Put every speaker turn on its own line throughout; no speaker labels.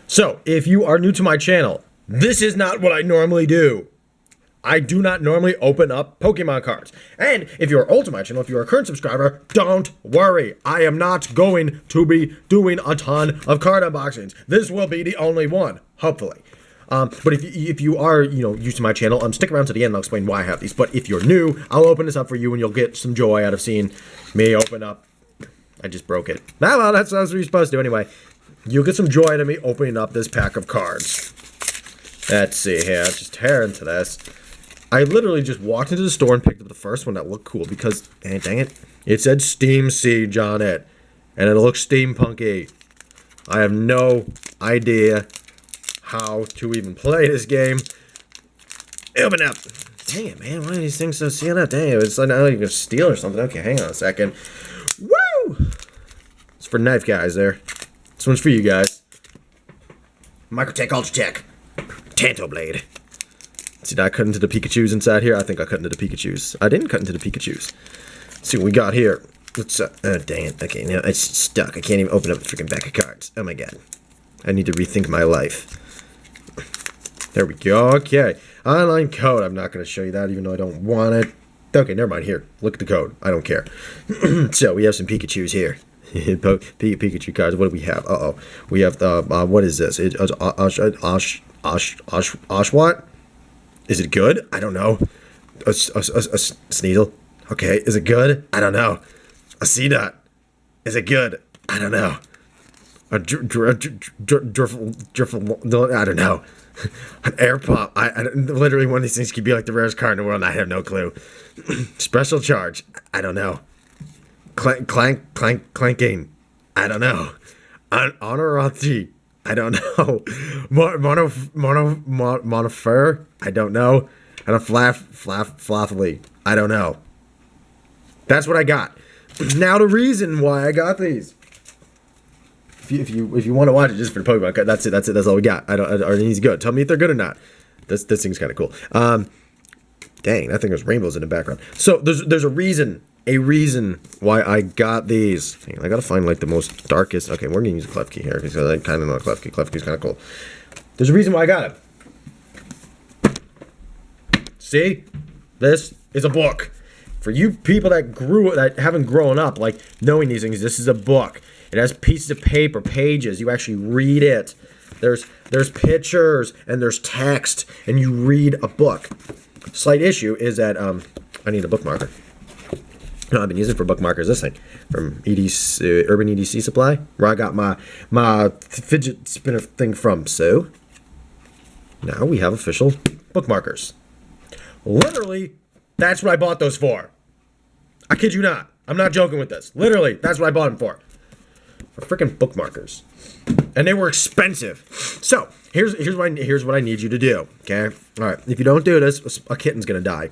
So, if you are new to my channel, this is not what I normally do. I do not normally open up Pokemon cards. And if you're old to my channel, if you're a current subscriber, don't worry. I am not going to be doing a ton of card unboxings. This will be the only one, hopefully. But if you are, used to my channel, stick around to the end and I'll explain why I have these. But if you're new, I'll open this up for you and you'll get some joy out of seeing me open up. I just broke it. Ah, well, that's what you're supposed to anyway. You'll get some joy out of me opening up this pack of cards. Let's see here. Just tear into this. I literally just walked into the store and picked up the first one that looked cool because, dang it, it said Steam Siege on it. And it looks steampunky. I have no idea how to even play this game. Open up. Dang it, man. Why are these things so sealed up? Dang it. It's like, I don't even steal or something. Okay, hang on a second. Woo! It's for knife guys there. This one's for you guys. Microtech Ultratech. Tanto Blade. See, did I cut into the Pikachus inside here? I think I cut into the Pikachus. I didn't cut into the Pikachus. Let's see what we got here. Let's, dang it. Okay, now it's stuck. I can't even open up the freaking pack of cards. Oh my god. I need to rethink my life. There we go. Okay. Online code. I'm not going to show you that even though I don't want it. Okay, never mind. Here. Look at the code. I don't care. So, we have some Pikachus here. Pikachu cards. What do we have? Uh-oh. We have, what is this? Oshawott? Is it good? I don't know. A Sneasel? Okay. Is it good? I don't know. A Seedot? Is it good? I don't know. A Drifle? I don't know. An Air Pop? Literally one of these things could be like the rarest card in the world and I have no clue. Special Charge? I don't know. Clanking? I don't know. Honorati? I don't know. Monofer? I don't know. And a Flaffly? I don't know. That's what I got. Now the reason why I got these. If you want to watch it just for the Pokemon card, that's it. That's all we got. Are these good? Tell me if they're good or not. This thing's kind of cool. Dang, that thing has rainbows in the background. So there's a reason why I got these. Dang, I gotta find like the most darkest. Okay, we're gonna use a Klefki here because I kind of know a Klefki. Klefki's kind of cool. There's a reason why I got it. See, this is a book for you people that haven't grown up like knowing these things. This is a book. It has pieces of paper, pages. You actually read it. There's pictures and there's text, and you read a book. Slight issue is that I need a bookmarker. No, I've been using it for bookmarkers. This thing from EDC, Urban EDC Supply, where I got my fidget spinner thing from. So now we have official bookmarkers. Literally, that's what I bought those for. I kid you not. I'm not joking with this. Literally, that's what I bought them for. For freaking bookmarkers. And they were expensive. So, here's what I need you to do. Okay? Alright. If you don't do this, a kitten's gonna die.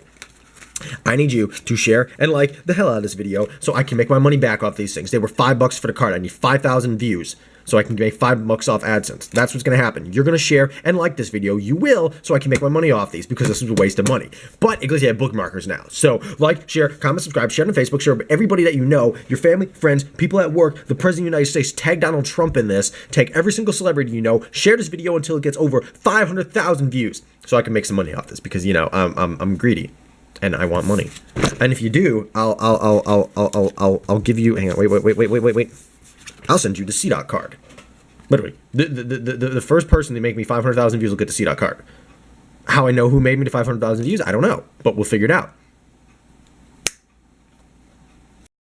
I need you to share and like the hell out of this video so I can make my money back off these things. They were $5 for the card. I need 5,000 views so I can make $5 off AdSense. That's what's going to happen. You're going to share and like this video. You will, so I can make my money off these because this is a waste of money. But it goes, you have bookmarkers now. So like, share, comment, subscribe, share on Facebook, share with everybody that you know, your family, friends, people at work, the President of the United States, tag Donald Trump in this, tag every single celebrity you know, share this video until it gets over 500,000 views so I can make some money off this because, I'm greedy. And I want money. And if you do, I'll give you. Hang on, wait. I'll send you the CDOT card. Literally, the first person to make me 500,000 views will get the CDOT card. How I know who made me the 500,000 views, I don't know, but we'll figure it out.